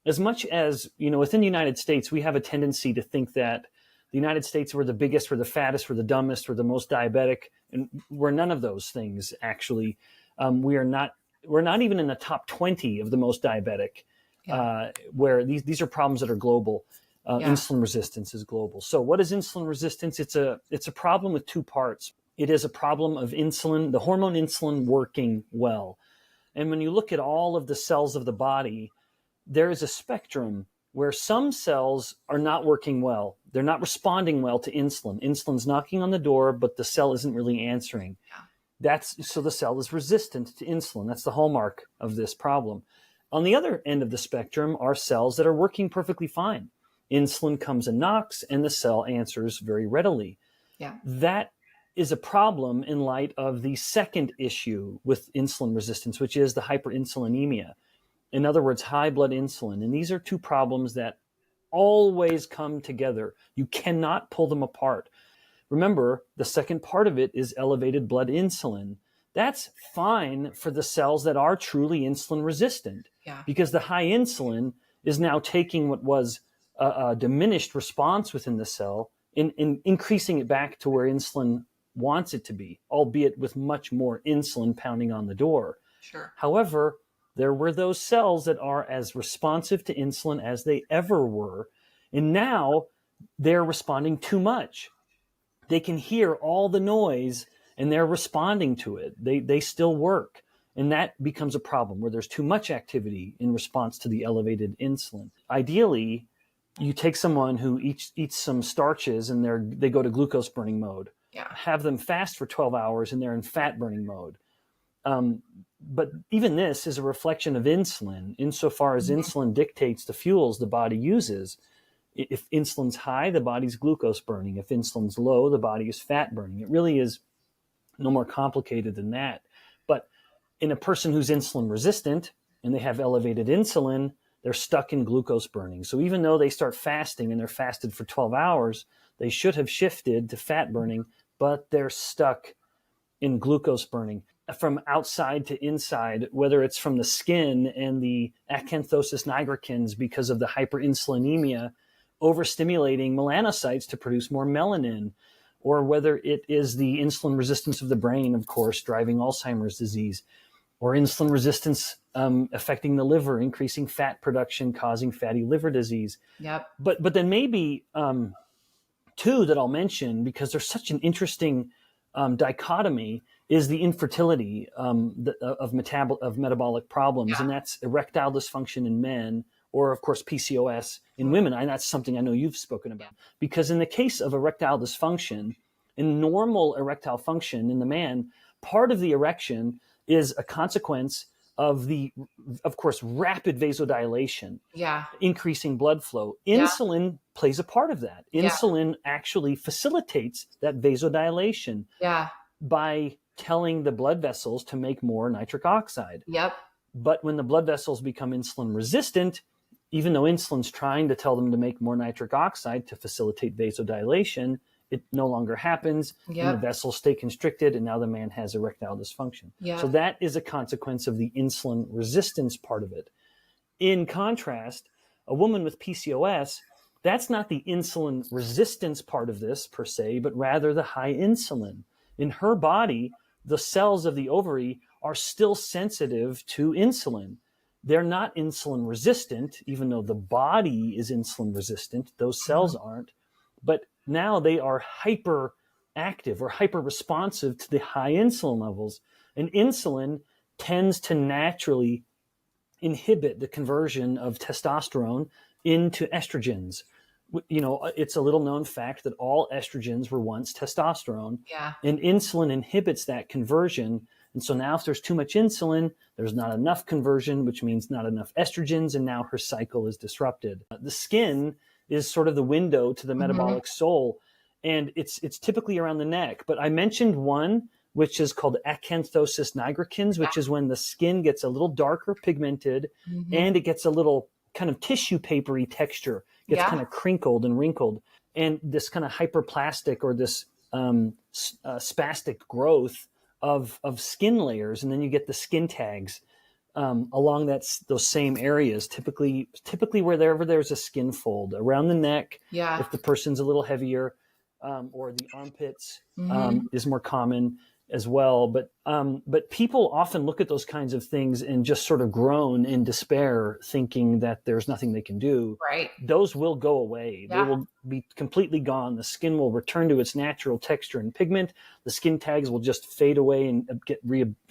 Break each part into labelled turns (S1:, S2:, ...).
S1: as much as, within the United States, we have a tendency to think that the United States, we're the biggest, we're the fattest, we're the dumbest, we're the most diabetic, and we're none of those things, actually. We're not even in the top 20 of the most diabetic, where these are problems that are global. Insulin resistance is global. So what is insulin resistance? It's a problem with two parts. It is a problem of insulin, the hormone insulin working well. And when you look at all of the cells of the body, there is a spectrum where some cells are not working well. They're not responding well to insulin. Insulin's knocking on the door, but the cell isn't really answering. So the cell is resistant to insulin. That's the hallmark of this problem. On the other end of the spectrum are cells that are working perfectly fine. Insulin comes and knocks, and the cell answers very readily. That is a problem in light of the second issue with insulin resistance, which is the hyperinsulinemia. In other words, high blood insulin. And these are two problems that always come together. You cannot pull them apart. Remember, the second part of it is elevated blood insulin. That's fine for the cells that are truly insulin resistant, because the high insulin is now taking what was a diminished response within the cell and increasing it back to where insulin wants it to be, albeit with much more insulin pounding on the door. However, there were those cells that are as responsive to insulin as they ever were, and now they're responding too much. They can hear all the noise and they're responding to it. They still work. And that becomes a problem where there's too much activity in response to the elevated insulin. Ideally, you take someone who eats some starches and they go to glucose burning mode. Have them fast for 12 hours and they're in fat burning mode. But even this is a reflection of insulin, insofar as insulin dictates the fuels the body uses. If insulin's high, the body's glucose burning. If insulin's low, the body is fat burning. It really is no more complicated than that. But in a person who's insulin resistant and they have elevated insulin, they're stuck in glucose burning. So even though they start fasting and they're fasted for 12 hours, they should have shifted to fat burning, but they're stuck in glucose burning. From outside to inside, whether it's from the skin and the acanthosis nigricans because of the hyperinsulinemia overstimulating melanocytes to produce more melanin, or whether it is the insulin resistance of the brain, of course, driving Alzheimer's disease, or insulin resistance affecting the liver, increasing fat production, causing fatty liver disease. But then maybe two that I'll mention, because there's such an interesting dichotomy, is the infertility of metabolic problems, and that's erectile dysfunction in men, or of course PCOS in women. And that's something I know you've spoken about. Because in the case of erectile dysfunction, in normal erectile function in the man, part of the erection is a consequence of of course, rapid vasodilation, increasing blood flow. Insulin plays a part of that. Insulin actually facilitates that vasodilation by telling the blood vessels to make more nitric oxide. But when the blood vessels become insulin resistant, even though insulin's trying to tell them to make more nitric oxide to facilitate vasodilation, it no longer happens, and the vessels stay constricted, and now the man has erectile dysfunction. So that is a consequence of the insulin resistance part of it. In contrast, a woman with PCOS, that's not the insulin resistance part of this per se, but rather the high insulin. In her body, the cells of the ovary are still sensitive to insulin. They're not insulin resistant, even though the body is insulin resistant. Those cells aren't. But now they are hyperactive or hyper responsive to the high insulin levels. And insulin tends to naturally inhibit the conversion of testosterone into estrogens. It's a little known fact that all estrogens were once testosterone, and insulin inhibits that conversion. And so now if there's too much insulin, there's not enough conversion, which means not enough estrogens, and now her cycle is disrupted. The skin is sort of the window to the metabolic soul, and it's typically around the neck. But I mentioned one, which is called acanthosis nigricans, which is when the skin gets a little darker pigmented, and it gets a little kind of tissue papery texture, gets kind of crinkled and wrinkled, and this kind of hyperplastic or this spastic growth of skin layers, and then you get the skin tags along those same areas, typically wherever there's a skin fold around the neck.
S2: Yeah.
S1: If the person's a little heavier, or the armpits is more common as well. But people often look at those kinds of things and just sort of groan in despair, thinking that there's nothing they can do.
S2: Right.
S1: Those will go away.
S2: Yeah.
S1: They will be completely gone. The skin will return to its natural texture and pigment. The skin tags will just fade away and get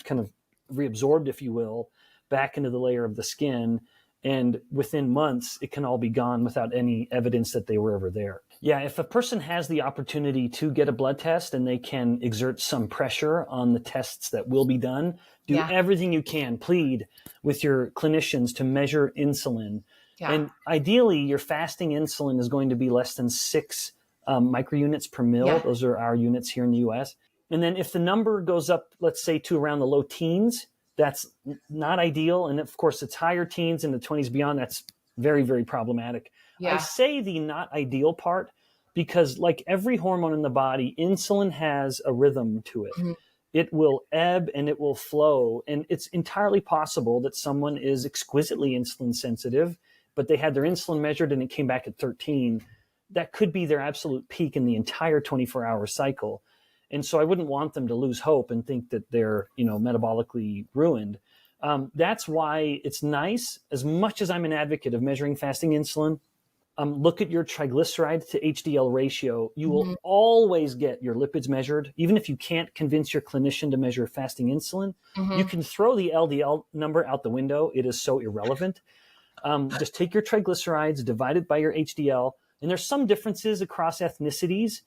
S1: kind of reabsorbed, if you will, back into the layer of the skin. And within months, it can all be gone without any evidence that they were ever there. Yeah, if a person has the opportunity to get a blood test and they can exert some pressure on the tests that will be done, do everything you can, plead with your clinicians to measure insulin. Yeah. And ideally, your fasting insulin is going to be less than 6 microunits per mil. Yeah. Those are our units here in the US. And then if the number goes up, let's say, to around the low teens, that's not ideal. And of course, it's higher teens and the 20s beyond. That's very, very problematic. Yeah. I say the not ideal part because, like every hormone in the body, insulin has a rhythm to it. Mm-hmm. It will ebb and it will flow. And it's entirely possible that someone is exquisitely insulin sensitive, but they had their insulin measured and it came back at 13. That could be their absolute peak in the entire 24-hour cycle. And so I wouldn't want them to lose hope and think that they're, metabolically ruined. That's why it's nice, as much as I'm an advocate of measuring fasting insulin, look at your triglyceride to HDL ratio. You will always get your lipids measured. Even if you can't convince your clinician to measure fasting insulin, you can throw the LDL number out the window. It is so irrelevant. Just take your triglycerides, divide it by your HDL. And there's some differences across ethnicities.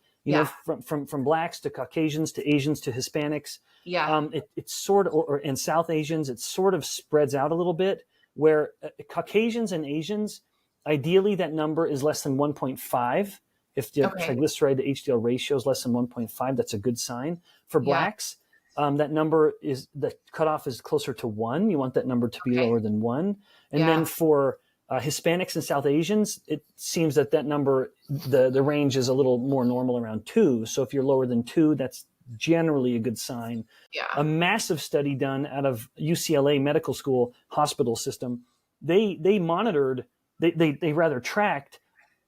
S1: From blacks to Caucasians to Asians to Hispanics. Yeah. It's sort of, and South Asians, it sort of spreads out a little bit where Caucasians and Asians, ideally that number is less than 1.5. If the triglyceride to HDL ratio is less than 1.5, that's a good sign. For blacks, that number the cutoff is closer to 1. You want that number to be lower than 1. And then for Hispanics and South Asians, it seems that number, the range is a little more normal around 2. So if you're lower than 2, that's generally a good sign. Yeah. A massive study done out of UCLA Medical School hospital system, they monitored, they rather tracked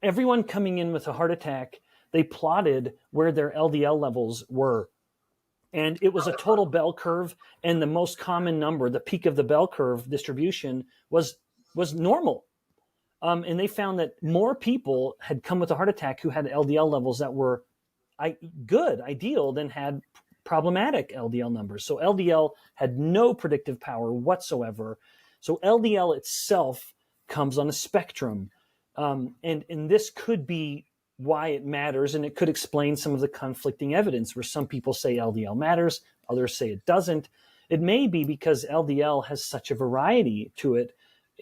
S1: everyone coming in with a heart attack. They plotted where their LDL levels were. And it was a total bell curve. And the most common number, the peak of the bell curve distribution was normal. And they found that more people had come with a heart attack who had LDL levels that were ideal, than had problematic LDL numbers. So LDL had no predictive power whatsoever. So LDL itself comes on a spectrum. And this could be why it matters, and it could explain some of the conflicting evidence where some people say LDL matters, others say it doesn't. It may be because LDL has such a variety to it,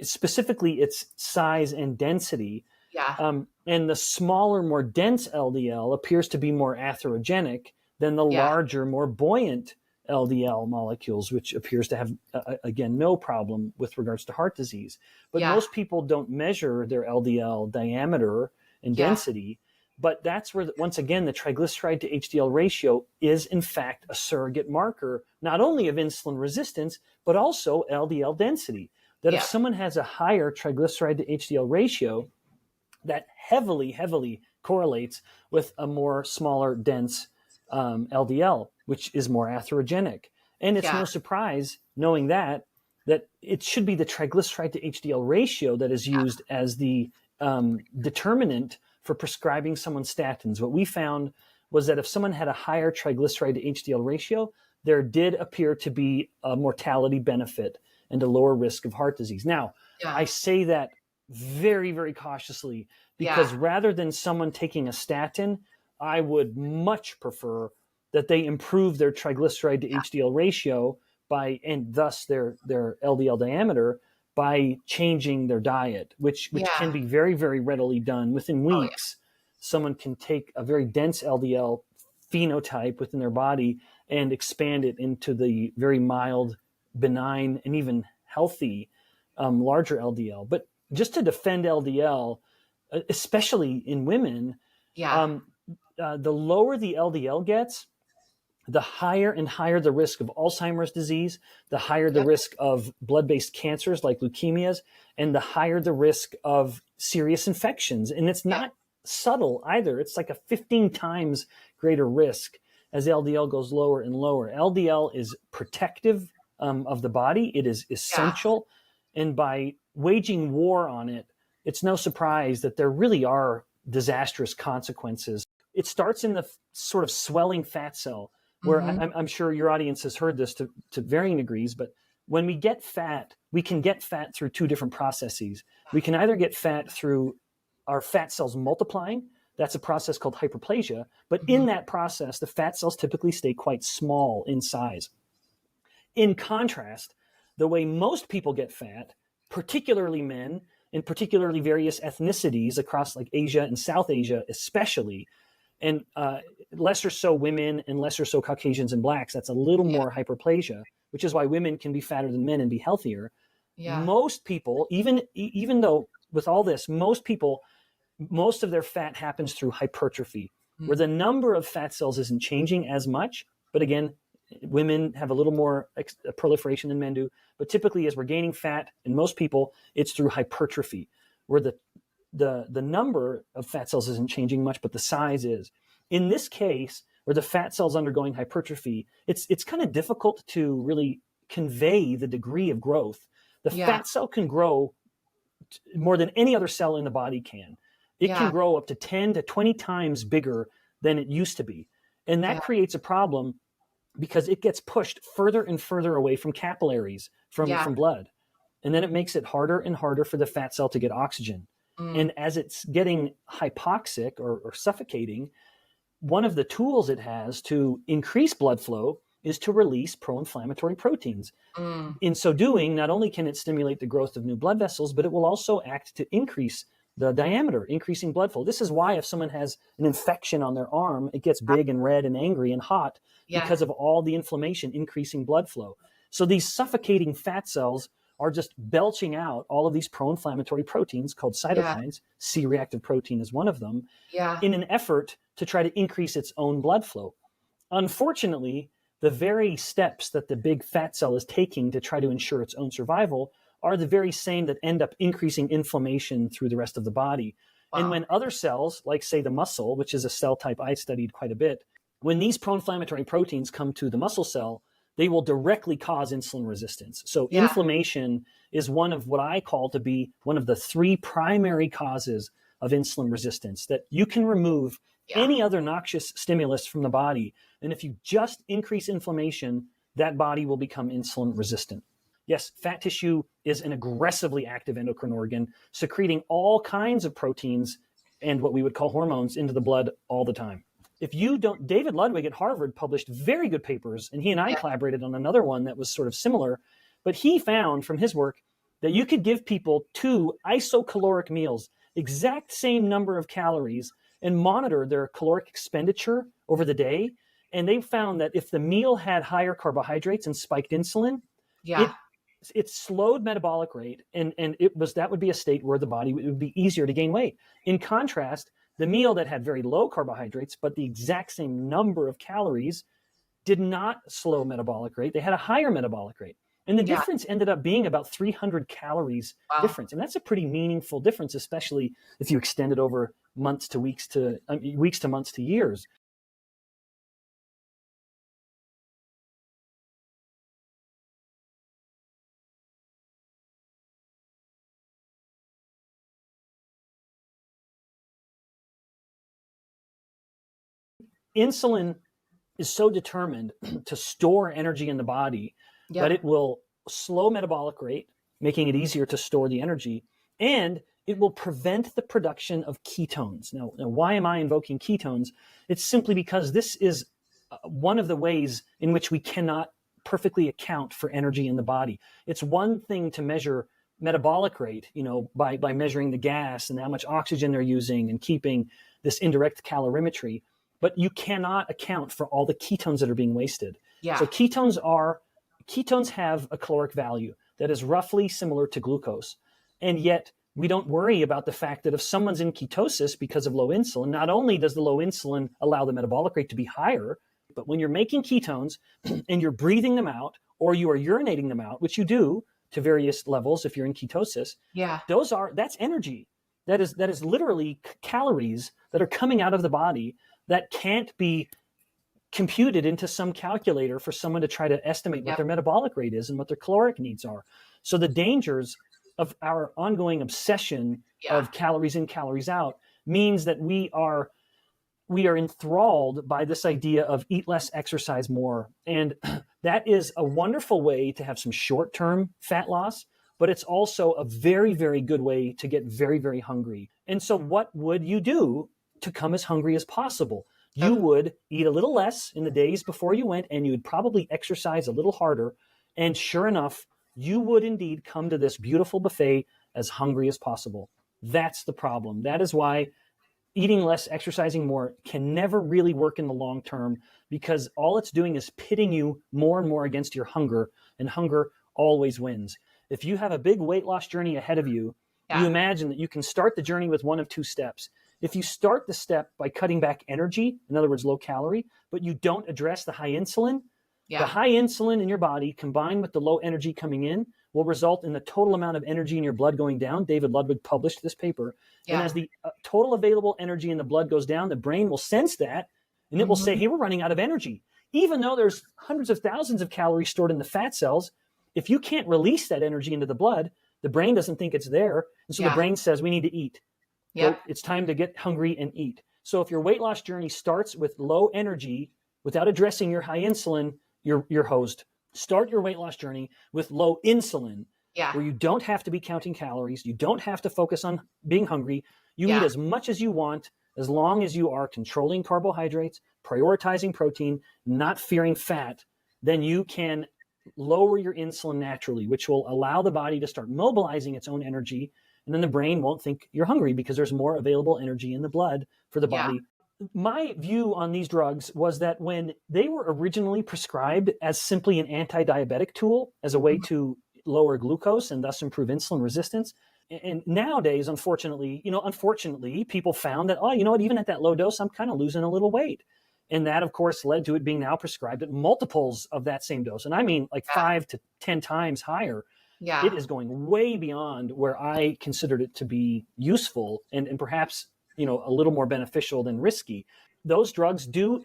S1: specifically its size and density. Yeah. And the smaller, more dense LDL appears to be more atherogenic than the larger, more buoyant LDL molecules, which appears to have, again, no problem with regards to heart disease. But most people don't measure their LDL diameter and density. But that's where, once again, the triglyceride to HDL ratio is, in fact, a surrogate marker, not only of insulin resistance, but also LDL density. That if someone has a higher triglyceride to HDL ratio, that heavily, heavily correlates with a more smaller, dense LDL, which is more atherogenic. And it's no surprise, knowing that it should be the triglyceride to HDL ratio that is used as the determinant for prescribing someone statins. What we found was that if someone had a higher triglyceride to HDL ratio, there did appear to be a mortality benefit and a lower risk of heart disease. Now, I say that very, very cautiously because rather than someone taking a statin, I would much prefer that they improve their triglyceride to HDL ratio and thus their LDL diameter by changing their diet, which can be very, very readily done. Within weeks, someone can take a very dense LDL phenotype within their body and expand it into the very mild, benign, and even healthy larger LDL. But just to defend LDL, especially in women, the lower the LDL gets, the higher and higher the risk of Alzheimer's disease, the higher the
S2: Yep.
S1: risk of blood-based cancers like leukemias, and the higher the risk of serious infections. And it's
S2: Yep.
S1: not subtle either. It's like a 15 times greater risk as LDL goes lower and lower. LDL is protective of the body. It is essential. And by waging war on it, it's no surprise that there really are disastrous consequences. It starts in the sort of swelling fat cell, where I'm sure your audience has heard this to varying degrees, but when we get fat, we can get fat through two different processes. We can either get fat through our fat cells multiplying. That's a process called hyperplasia. But in that process, the fat cells typically stay quite small in size. In contrast, the way most people get fat, particularly men, and particularly various ethnicities across like Asia and South Asia especially, and lesser so women and lesser so Caucasians and blacks, that's a little more hyperplasia, which is why women can be fatter than men and be healthier. Most people, even though with all this, most of their fat happens through hypertrophy, where the number of fat cells isn't changing as much. But again, women have a little more proliferation than men do. But typically, as we're gaining fat in most people, it's through hypertrophy, where the number of fat cells isn't changing much, but the size is. In this case, where the fat cell's undergoing hypertrophy, it's kind of difficult to really convey the degree of growth. The fat cell can grow more than any other cell in the body can. It can grow up to 10 to 20 times bigger than it used to be. And that creates a problem because it gets pushed further and further away from capillaries, from blood. And then it makes it harder and harder for the fat cell to get oxygen. And as it's getting hypoxic or suffocating, one of the tools it has to increase blood flow is to release pro-inflammatory proteins. In so doing, not only can it stimulate the growth of new blood vessels, but it will also act to increase the diameter, increasing blood flow. This is why if someone has an infection on their arm, it gets big and red and angry and hot because of all the inflammation increasing blood flow. So these suffocating fat cells are just belching out all of these pro-inflammatory proteins called cytokines. C-reactive protein is one of them, in an effort to try to increase its own blood flow. Unfortunately, the very steps that the big fat cell is taking to try to ensure its own survival are the very same that end up increasing inflammation through the rest of the body. And when other cells, like say the muscle, which is a cell type I studied quite a bit, when these pro-inflammatory proteins come to the muscle cell, they will directly cause insulin resistance. So inflammation is one of what I call to be one of the three primary causes of insulin resistance, that you can remove any other noxious stimulus from the body. And if you just increase inflammation, that body will become insulin resistant. Yes, fat tissue is an aggressively active endocrine organ, secreting all kinds of proteins and what we would call hormones into the blood all the time. If you don't, David Ludwig at Harvard published very good papers, and he and I collaborated on another one that was sort of similar, but he found from his work that you could give people 2 isocaloric meals, exact same number of calories, and monitor their caloric expenditure over the day. And they found that if the meal had higher carbohydrates and spiked insulin, it slowed metabolic rate, and that would be a state where the body would be easier to gain weight. In contrast, the meal that had very low carbohydrates, but the exact same number of calories, did not slow metabolic rate. They had a higher metabolic rate. And the difference ended up being about 300 calories difference. And that's a pretty meaningful difference, especially if you extend it over months to weeks to months to years. Insulin is so determined to store energy in the body that it will slow metabolic rate, making it easier to store the energy, and it will prevent the production of ketones. Now, why am I invoking ketones? It's simply because this is one of the ways in which we cannot perfectly account for energy in the body. It's one thing to measure metabolic rate, by measuring the gas and how much oxygen they're using and keeping this indirect calorimetry. But you cannot account for all the ketones that are being wasted. So ketones have a caloric value that is roughly similar to glucose. And yet we don't worry about the fact that if someone's in ketosis because of low insulin, not only does the low insulin allow the metabolic rate to be higher, But when you're making ketones and you're breathing them out, or you are urinating them out, which you do to various levels if you're in ketosis, that's energy. That is literally calories that are coming out of the body that can't be computed into some calculator for someone to try to estimate what their metabolic rate is and what their caloric needs are. So the dangers of our ongoing obsession of calories in, calories out means that we are enthralled by this idea of eat less, exercise more. And that is a wonderful way to have some short-term fat loss, but it's also a very, very good way to get very, very hungry. And so what would you do to come as hungry as possible? You would eat a little less in the days before you went, and you would probably exercise a little harder. And sure enough, you would indeed come to this beautiful buffet as hungry as possible. That's the problem. That is why eating less, exercising more can never really work in the long term, because all it's doing is pitting you more and more against your hunger, and hunger always wins. If you have a big weight loss journey ahead of you, you imagine that you can start the journey with one of two steps. If you start the step by cutting back energy, in other words, low calorie, but you don't address the high insulin, the high insulin in your body combined with the low energy coming in will result in the total amount of energy in your blood going down. David Ludwig published this paper. And as the total available energy in the blood goes down, the brain will sense that, and it will say, hey, we're running out of energy. Even though there's hundreds of thousands of calories stored in the fat cells, if you can't release that energy into the blood, the brain doesn't think it's there. And so the brain says, we need to eat. So it's time to get hungry and eat. So if your weight loss journey starts with low energy without addressing your high insulin, you're hosed. Start your weight loss journey with low insulin, where you don't have to be counting calories. You don't have to focus on being hungry. You eat as much as you want, as long as you are controlling carbohydrates, prioritizing protein, not fearing fat. Then you can lower your insulin naturally, which will allow the body to start mobilizing its own energy. And then the brain won't think you're hungry because there's more available energy in the blood for the body. My view on these drugs was that when they were originally prescribed as simply an anti-diabetic tool, as a way to lower glucose and thus improve insulin resistance, and nowadays, unfortunately, people found that, even at that low dose, I'm kind of losing a little weight. And that, of course, led to it being now prescribed at multiples of that same dose. And I mean like 5 to 10 times higher. It is going way beyond where I considered it to be useful and perhaps, a little more beneficial than risky. Those drugs do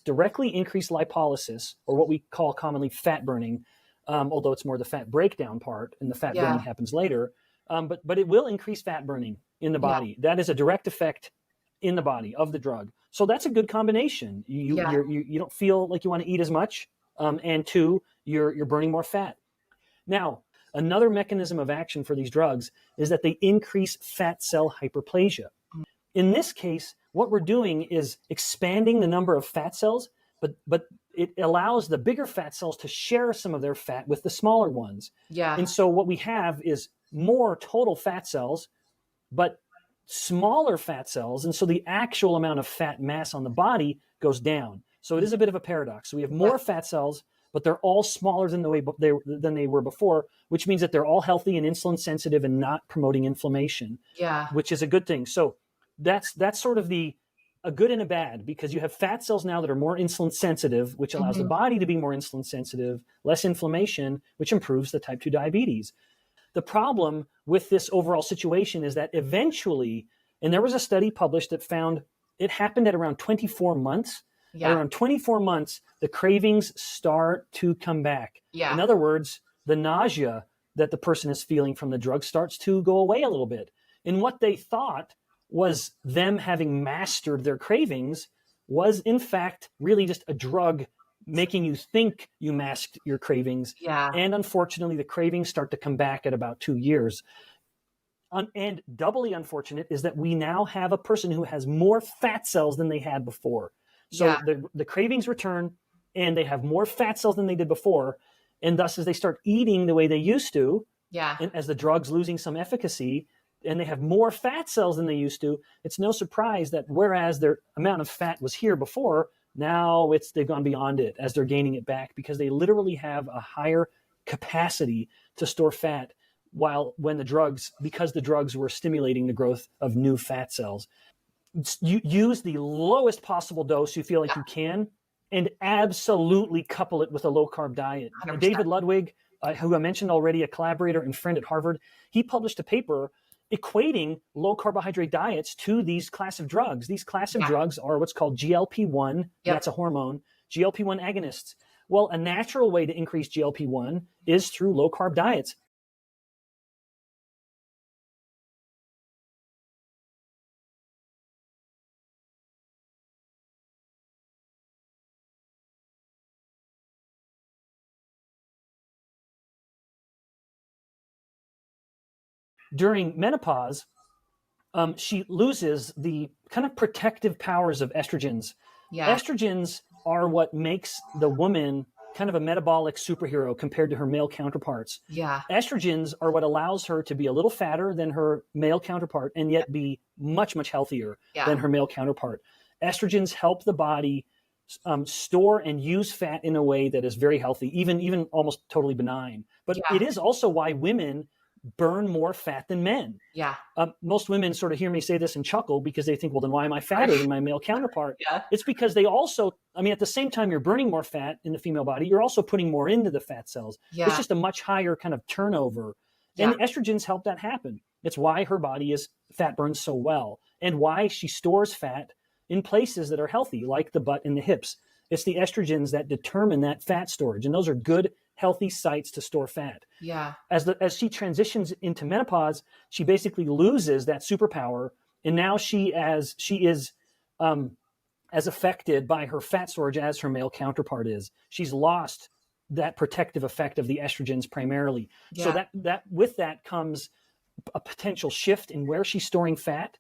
S1: directly increase lipolysis, or what we call commonly fat burning, although it's more the fat breakdown part, and the fat burning happens later. But it will increase fat burning in the body. That is a direct effect in the body of the drug. So that's a good combination. You don't feel like you want to eat as much, and two, you're burning more fat. Now, another mechanism of action for these drugs is that they increase fat cell hyperplasia. In this case, what we're doing is expanding the number of fat cells, but it allows the bigger fat cells to share some of their fat with the smaller ones. And so what we have is more total fat cells, but smaller fat cells. And so the actual amount of fat mass on the body goes down. So it is a bit of a paradox. So we have more fat cells, but they're all smaller than they were before, which means that they're all healthy and insulin sensitive and not promoting inflammation, which is a good thing. So that's sort of a good and a bad, because you have fat cells now that are more insulin sensitive, which allows the body to be more insulin sensitive, less inflammation, which improves the type 2 diabetes. The problem with this overall situation is that eventually, and there was a study published that found it happened at around 24 months. At around 24 months, the cravings start to come back. In other words, the nausea that the person is feeling from the drug starts to go away a little bit. And what they thought was them having mastered their cravings was, in fact, really just a drug making you think you masked your cravings. And unfortunately, the cravings start to come back at about 2 years. And doubly unfortunate is that we now have a person who has more fat cells than they had before. So the cravings return, and they have more fat cells than they did before. And thus, as they start eating the way they used to, and as the drug's losing some efficacy, and they have more fat cells than they used to, it's no surprise that whereas their amount of fat was here before, now they've gone beyond it as they're gaining it back, because they literally have a higher capacity to store fat because the drugs were stimulating the growth of new fat cells. You use the lowest possible dose you feel like you can, and absolutely couple it with a low-carb diet.
S2: 100%.
S1: David Ludwig, who I mentioned already, a collaborator and friend at Harvard, he published a paper equating low carbohydrate diets to these class of drugs. These class of drugs are what's called GLP-1, that's a hormone, GLP-1 agonists. Well, a natural way to increase GLP-1 is through low carb diets. During menopause, she loses the kind of protective powers of estrogens. Estrogens are what makes the woman kind of a metabolic superhero compared to her male counterparts. Estrogens are what allows her to be a little fatter than her male counterpart and yet be much, much healthier than her male counterpart. Estrogens help the body store and use fat in a way that is very healthy, even almost totally benign. But it is also why women burn more fat than men. Most women sort of hear me say this and chuckle because they think, well, then why am I fatter than my male counterpart? It's because they also, I mean, at the same time you're burning more fat in the female body, you're also putting more into the fat cells. It's just a much higher kind of turnover. And the estrogens help that happen. It's why her body is fat burns so well and why she stores fat in places that are healthy, like the butt and the hips. It's the estrogens that determine that fat storage. And those are good, healthy sites to store fat. As she transitions into menopause, she basically loses that superpower. And now she is as affected by her fat storage as her male counterpart is. She's lost that protective effect of the estrogens primarily. So that with that comes a potential shift in where she's storing fat.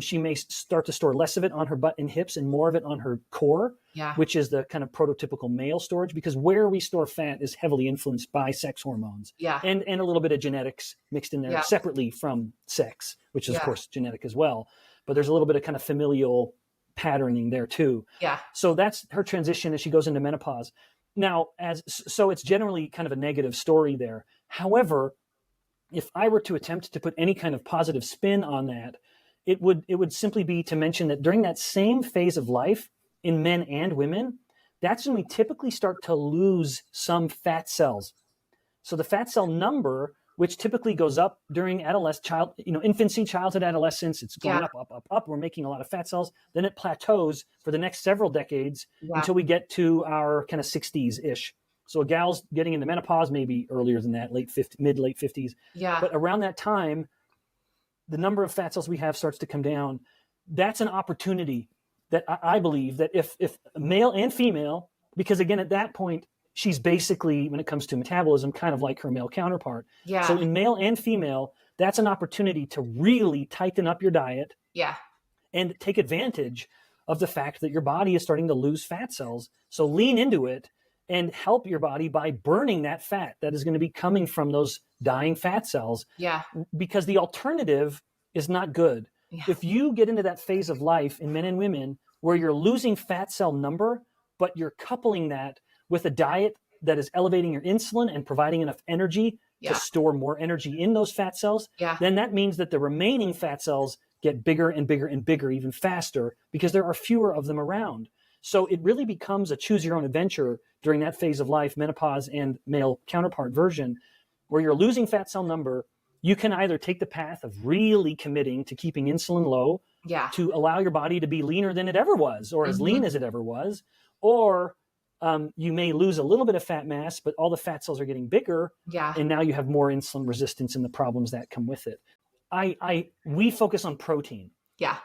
S1: She may start to store less of it on her butt and hips and more of it on her core, which is the kind of prototypical male storage, because where we store fat is heavily influenced by sex hormones and a little bit of genetics mixed in there separately from sex, which is of course genetic as well. But there's a little bit of kind of familial patterning there too. So that's her transition as she goes into menopause. Now, so it's generally kind of a negative story there. However, if I were to attempt to put any kind of positive spin on that, it would simply be to mention that during that same phase of life in men and women, that's when we typically start to lose some fat cells. So the fat cell number, which typically goes up during infancy, childhood, adolescence, it's going up. We're making a lot of fat cells. Then it plateaus for the next several decades until we get to our kind of 60s-ish. So a gal's getting into menopause, maybe earlier than that, mid-late 50s. But around that time, the number of fat cells we have starts to come down. That's an opportunity that I believe that if male and female, because again, at that point, she's basically, when it comes to metabolism, kind of like her male counterpart. So in male and female, that's an opportunity to really tighten up your diet and take advantage of the fact that your body is starting to lose fat cells. So lean into it and help your body by burning that fat that is going to be coming from those dying fat cells. Because the alternative is not good. If you get into that phase of life in men and women where you're losing fat cell number, but you're coupling that with a diet that is elevating your insulin and providing enough energy to store more energy in those fat cells, then that means that the remaining fat cells get bigger and bigger and bigger even faster because there are fewer of them around. So it really becomes a choose your own adventure during that phase of life, menopause and male counterpart version, where you're losing fat cell number. You can either take the path of really committing to keeping insulin low to allow your body to be leaner than it ever was, or as lean as it ever was, or you may lose a little bit of fat mass, but all the fat cells are getting bigger, and now you have more insulin resistance and the problems that come with it. We focus on protein.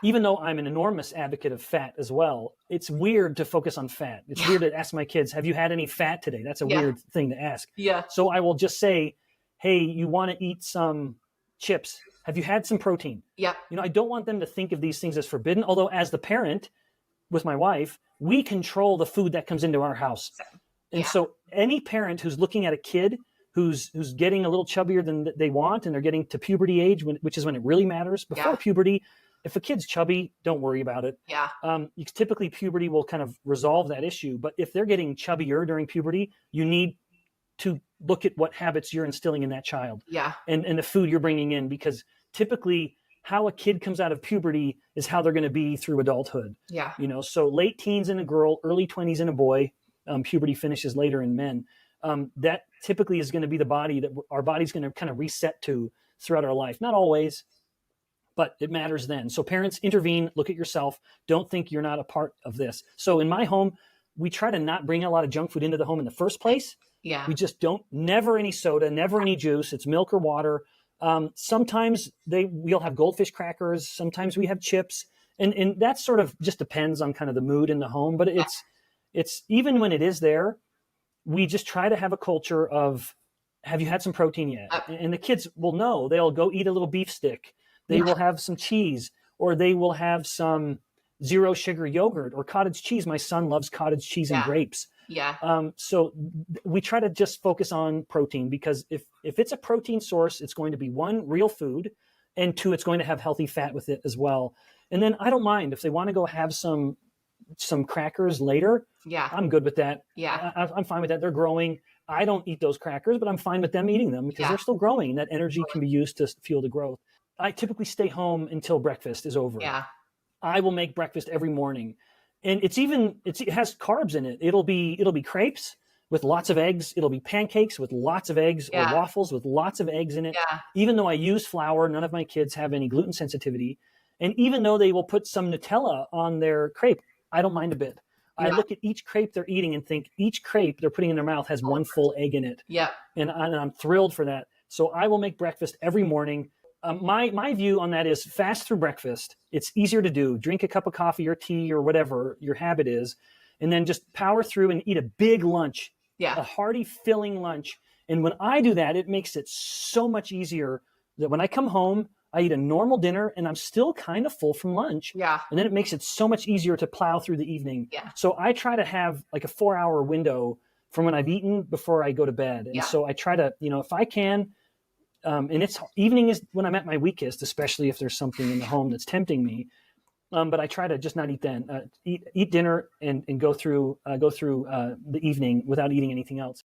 S1: Even though I'm an enormous advocate of fat as well, it's weird to focus on fat. It's weird to ask my kids, have you had any fat today? That's a weird thing to ask. So I will just say, hey, you want to eat some chips? Have you had some protein? I don't want them to think of these things as forbidden, although as the parent with my wife, we control the food that comes into our house. And so any parent who's looking at a kid who's getting a little chubbier than they want and they're getting to puberty age, which is when it really matters. Before puberty, if a kid's chubby, don't worry about it. Typically, puberty will kind of resolve that issue. But if they're getting chubbier during puberty, you need to look at what habits you're instilling in that child and the food you're bringing in, because typically how a kid comes out of puberty is how they're going to be through adulthood.
S2: Yeah.
S1: So late teens in a girl, early 20s in a boy, puberty finishes later in men. That typically is going to be the body that our body's going to kind of reset to throughout our life. Not always, but it matters then. So parents, intervene, look at yourself. Don't think you're not a part of this. So in my home, we try to not bring a lot of junk food into the home in the first place.
S2: Yeah.
S1: We just never any soda, never any juice. It's milk or water. Sometimes we'll have goldfish crackers. Sometimes we have chips. And that sort of just depends on kind of the mood in the home. But it's even when it is there, we just try to have a culture of, have you had some protein yet? And the kids will know. They'll go eat a little beef stick. They will have some cheese, or they will have some zero sugar yogurt or cottage cheese. My son loves cottage cheese and grapes.
S2: Yeah.
S1: So we try to just focus on protein, because if it's a protein source, it's going to be, one, real food, and two, it's going to have healthy fat with it as well. And then I don't mind if they want to go have some crackers later.
S2: Yeah.
S1: I'm good with that.
S2: Yeah.
S1: I'm fine with that. They're growing. I don't eat those crackers, but I'm fine with them eating them because they're still growing, and that energy can be used to fuel the growth. I typically stay home until breakfast is over.
S2: Yeah.
S1: I will make breakfast every morning. And it has carbs in it. It'll be crepes with lots of eggs. It'll be pancakes with lots of eggs, or waffles with lots of eggs in it.
S2: Yeah.
S1: Even though I use flour, none of my kids have any gluten sensitivity. And even though they will put some Nutella on their crepe, I don't mind a bit. I look at each crepe they're eating and think each crepe they're putting in their mouth has one full egg in it.
S2: Yeah.
S1: And I'm thrilled for that. So I will make breakfast every morning. My view on that is fast through breakfast. It's easier to do. Drink a cup of coffee or tea or whatever your habit is, and then just power through and eat a big lunch, a hearty, filling lunch. And when I do that, it makes it so much easier that when I come home, I eat a normal dinner and I'm still kind of full from lunch.
S2: Yeah.
S1: And then it makes it so much easier to plow through the evening.
S2: Yeah.
S1: So I try to have like a 4-hour window from when I've eaten before I go to bed. And so I try to, if I can, and evening is when I'm at my weakest, especially if there's something in the home that's tempting me. But I try to just not eat then. Eat dinner and go through the evening without eating anything else.